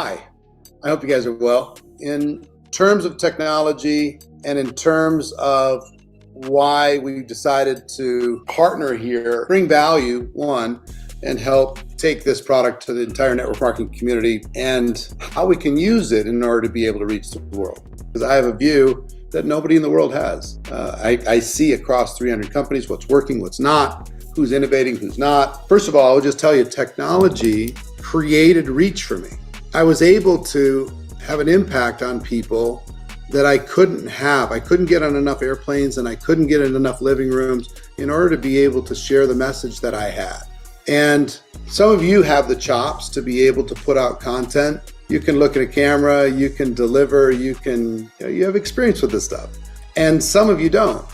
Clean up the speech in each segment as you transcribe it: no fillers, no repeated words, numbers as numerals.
Hi, I hope you guys are well. In terms of technology and in terms of why we decided to partner here, bring value, one, and help take this product to the entire network marketing community and how we can use it in order to be able to reach the world. Because I have a view that nobody in the world has. I see across 300 companies what's working, what's not, who's innovating, who's not. First of all, I'll just tell you, technology created reach for me. I was able to have an impact on people that I couldn't have. I couldn't get on enough airplanes and I couldn't get in enough living rooms in order to be able to share the message that I had. And some of you have the chops to be able to put out content. You can look at a camera, you can deliver, you have experience with this stuff. And some of you don't,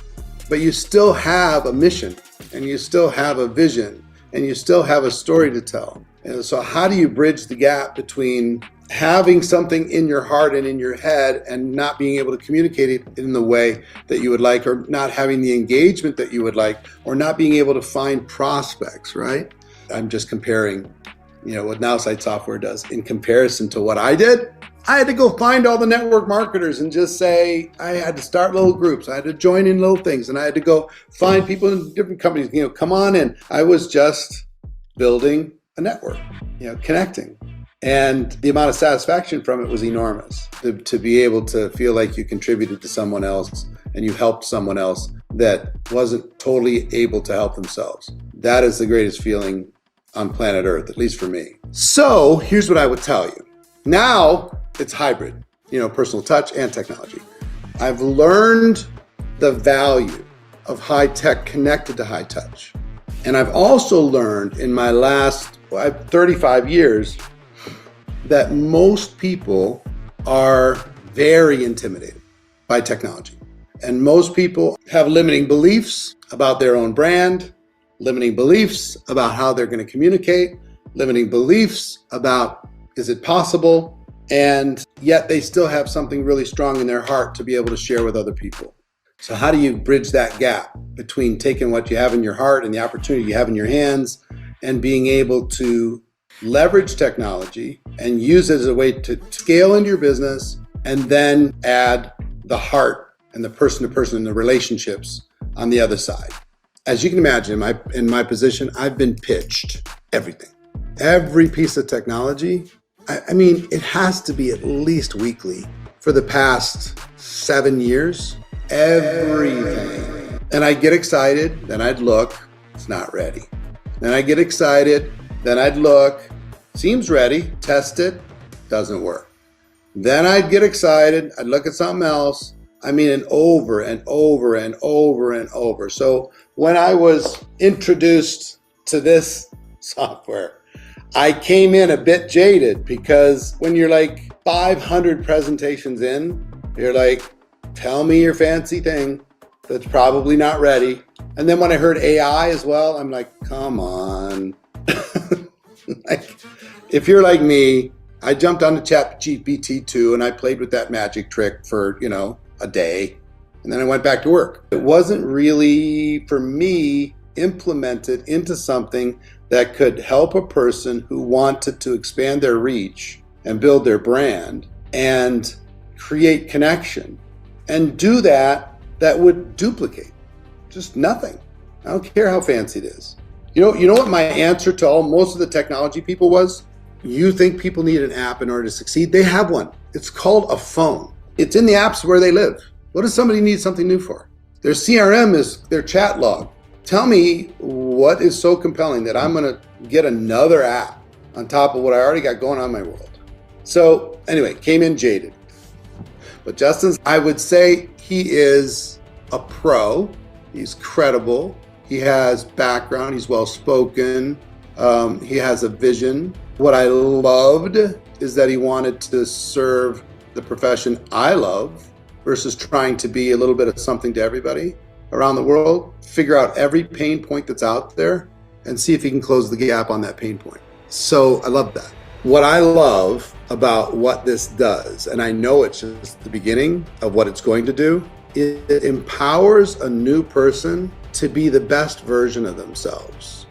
but you still have a mission and you still have a vision and you still have a story to tell. And so how do you bridge the gap between having something in your heart and in your head and not being able to communicate it in the way that you would like, or not having the engagement that you would like, or not being able to find prospects, right? I'm just comparing, what Nowsite software does in comparison to what I did. I had to go find all the network marketers and just say, I had to start little groups. I had to join in little things and I had to go find people in different companies, come on in. I was just building a network, connecting. And the amount of satisfaction from it was enormous. To be able to feel like you contributed to someone else and you helped someone else that wasn't totally able to help themselves. That is the greatest feeling on planet Earth, at least for me. So here's what I would tell you. Now it's hybrid, personal touch and technology. I've learned the value of high tech connected to high touch. And I've also learned in my last 35 years that most people are very intimidated by technology. And most people have limiting beliefs about their own brand, limiting beliefs about how they're going to communicate, limiting beliefs about, is it possible? And yet they still have something really strong in their heart to be able to share with other people. So how do you bridge that gap between taking what you have in your heart and the opportunity you have in your hands and being able to leverage technology and use it as a way to scale into your business and then add the heart and the person to person and the relationships on the other side? As you can imagine, in my position, I've been pitched everything. Every piece of technology, it has to be at least weekly for the past 7 years. Everything. And I'd get excited, then I'd look, it's not ready. Then I get excited, then I'd look, seems ready, test it, doesn't work. Then I'd get excited, I'd look at something else, and over and over and over and over. So when I was introduced to this software, I came in a bit jaded because when you're like 500 presentations in, you're like, tell me your fancy thing that's probably not ready. And then when I heard AI as well, I'm like, come on. If you're like me, I jumped onto ChatGPT 2 and I played with that magic trick for, a day. And then I went back to work. It wasn't really, for me, implemented into something that could help a person who wanted to expand their reach and build their brand and create connection and do that would duplicate just nothing. I don't care how fancy it is. You know what my answer to most of the technology people was? You think people need an app in order to succeed? They have one. It's called a phone. It's in the apps where they live. What does somebody need something new for? Their CRM is their chat log. Tell me what is so compelling that I'm gonna get another app on top of what I already got going on in my world. So anyway, came in jaded. But Justin, I would say he is a pro. He's credible. He has background. He's well-spoken. He has a vision. What I loved is that he wanted to serve the profession I love versus trying to be a little bit of something to everybody around the world. Figure out every pain point that's out there and see if he can close the gap on that pain point. So I love that. What I love about what this does, and I know it's just the beginning of what it's going to do, it empowers a new person to be the best version of themselves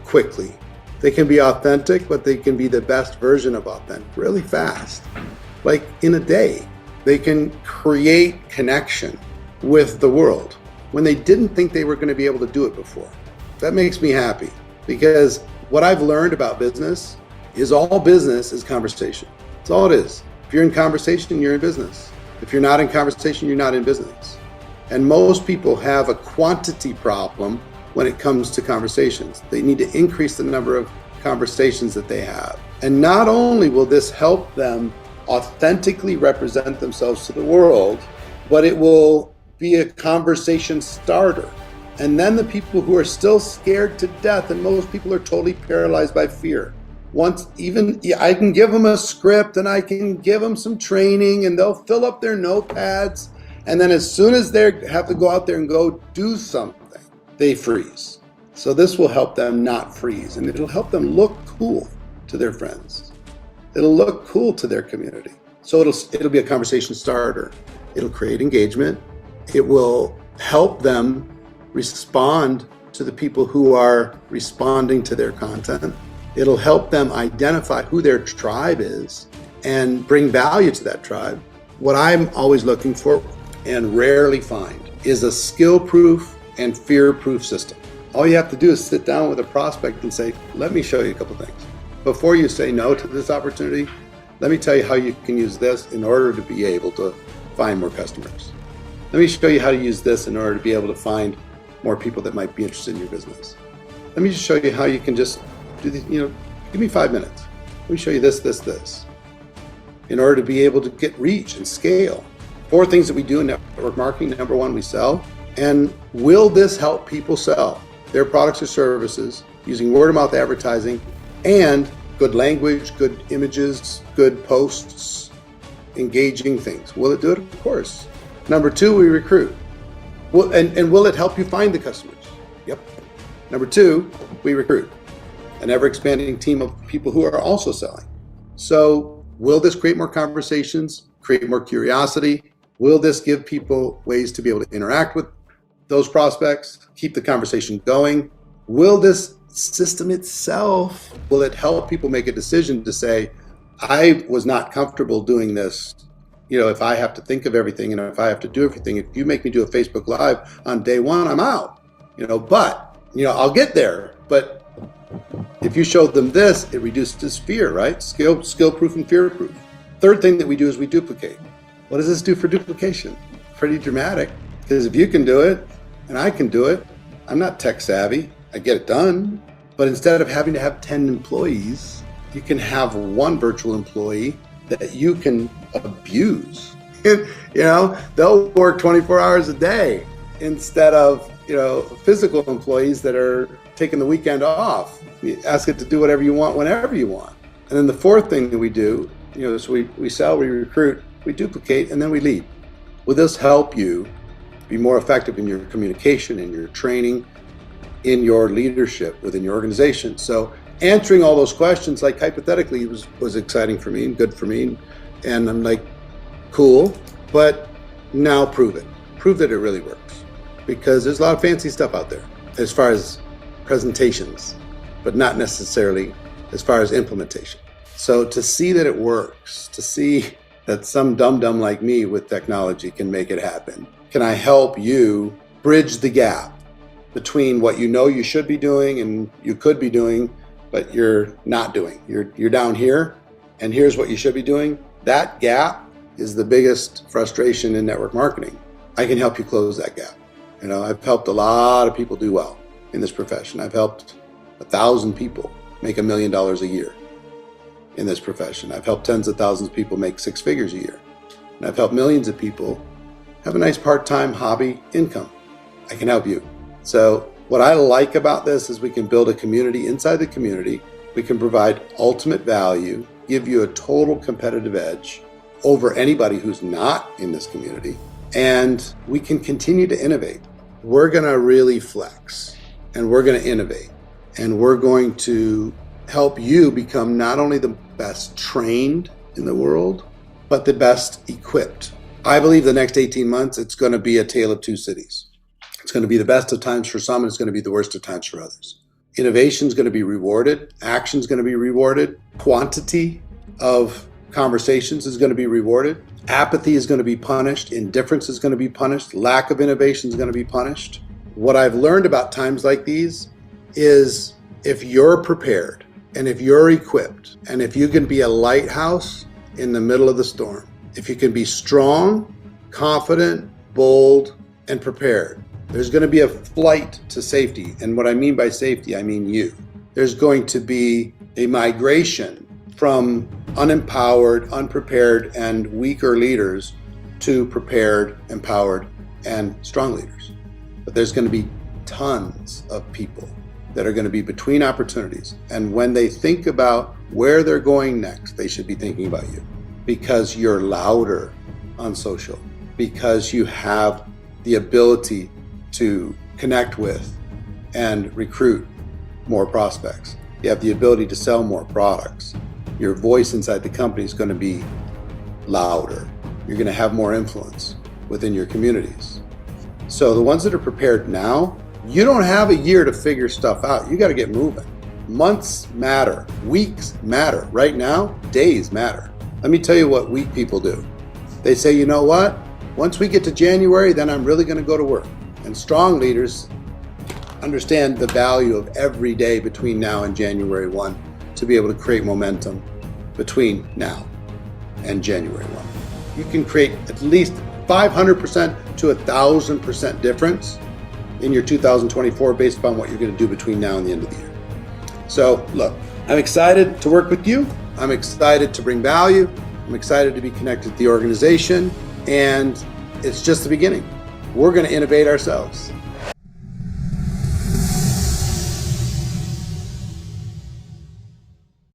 quickly They can be authentic, but they can be the best version of authentic really fast. Like in a day, they can create connection with the world when they didn't think they were going to be able to do it before. That makes me happy, because what I've learned about business is all business is conversation. That's all it is. If you're in conversation, you're in business. If you're not in conversation, you're not in business. And most people have a quantity problem when it comes to conversations. They need to increase the number of conversations that they have. And not only will this help them authentically represent themselves to the world, but it will be a conversation starter. And then the people who are still scared to death, and most people are totally paralyzed by fear. I can give them a script and I can give them some training and they'll fill up their notepads. And then as soon as they have to go out there and go do something, they freeze. So this will help them not freeze, and it'll help them look cool to their friends. It'll look cool to their community. So it'll be a conversation starter. It'll create engagement. It will help them respond to the people who are responding to their content. It'll help them identify who their tribe is and bring value to that tribe. What I'm always looking for and rarely find is a skill-proof and fear-proof system. All you have to do is sit down with a prospect and say, let me show you a couple things. Before you say no to this opportunity, let me tell you how you can use this in order to be able to find more customers. Let me show you how to use this in order to be able to find more people that might be interested in your business. Let me just show you how you can just do this, give me 5 minutes. Let me show you this, in order to be able to get reach and scale. 4 things that we do in network marketing. Number 1, we sell. And will this help people sell their products or services using word of mouth advertising and good language, good images, good posts, engaging things? Will it do it? Of course. Number 2, we recruit. And will it help you find the customers? Yep. Number 2, we recruit an ever-expanding team of people who are also selling. So will this create more conversations, create more curiosity? Will this give people ways to be able to interact with those prospects, keep the conversation going? Will this system itself, will it help people make a decision to say, I was not comfortable doing this? If I have to think of everything and if I have to do everything, if you make me do a Facebook Live on day 1, I'm out. But I'll get there. But if you show them this, it reduces fear, right? Skill-proof and fear-proof. Third thing that we do is we duplicate. What does this do for duplication? Pretty dramatic, because if you can do it and I can do it, I'm not tech savvy, I get it done. But instead of having to have 10 employees, you can have 1 virtual employee that you can abuse. They'll work 24 hours a day instead of, physical employees that are taking the weekend off. You ask it to do whatever you want, whenever you want. And then the 4th thing that we do, so we sell, we recruit, we duplicate, and then we lead. Will this help you be more effective in your communication, in your training, in your leadership within your organization? So answering all those questions, like hypothetically, was exciting for me and good for me. And I'm like, cool, but now prove it. Prove that it really works. Because there's a lot of fancy stuff out there as far as presentations, but not necessarily as far as implementation. So to see that it works, to see that some dum-dum like me with technology can make it happen, can I help you bridge the gap between what you should be doing and you could be doing, but you're not doing? You're down here, and here's what you should be doing. That gap is the biggest frustration in network marketing. I can help you close that gap. I've helped a lot of people do well in this profession. I've helped 1,000 people make $1 million a year in this profession. I've helped tens of thousands of people make 6 figures a year. And I've helped millions of people have a nice part-time hobby income. I can help you. So what I like about this is we can build a community inside the community. We can provide ultimate value, give you a total competitive edge over anybody who's not in this community. And we can continue to innovate. We're going to really flex, and we're going to innovate, and we're going to help you become not only the best trained in the world, but the best equipped. I believe the next 18 months, it's going to be a tale of 2 cities. It's going to be the best of times for some, and it's going to be the worst of times for others. Innovation is going to be rewarded. Action is going to be rewarded. Quantity of conversations is going to be rewarded. Apathy is going to be punished. Indifference is going to be punished. Lack of innovation is going to be punished. What I've learned about times like these is if you're prepared and if you're equipped and if you can be a lighthouse in the middle of the storm, if you can be strong, confident, bold, and prepared, there's going to be a flight to safety. And what I mean by safety, I mean you. There's going to be a migration from unempowered, unprepared, and weaker leaders to prepared, empowered, and strong leaders. But there's going to be tons of people that are going to be between opportunities. And when they think about where they're going next, they should be thinking about you because you're louder on social, because you have the ability to connect with and recruit more prospects. You have the ability to sell more products. Your voice inside the company is going to be louder. You're going to have more influence within your communities. So the ones that are prepared now, you don't have a year to figure stuff out. You got to get moving. Months matter. Weeks matter. Right now, days matter. Let me tell you what weak people do. They say, you know what? Once we get to January, then I'm really going to go to work. And strong leaders understand the value of every day between now and January 1 to be able to create momentum between now and January 1. You can create at least 500% to 1,000% difference in your 2024 based upon what you're going to do between now and the end of the year. So look, I'm excited to work with you. I'm excited to bring value. I'm excited to be connected to the organization. And it's just the beginning. We're going to innovate ourselves.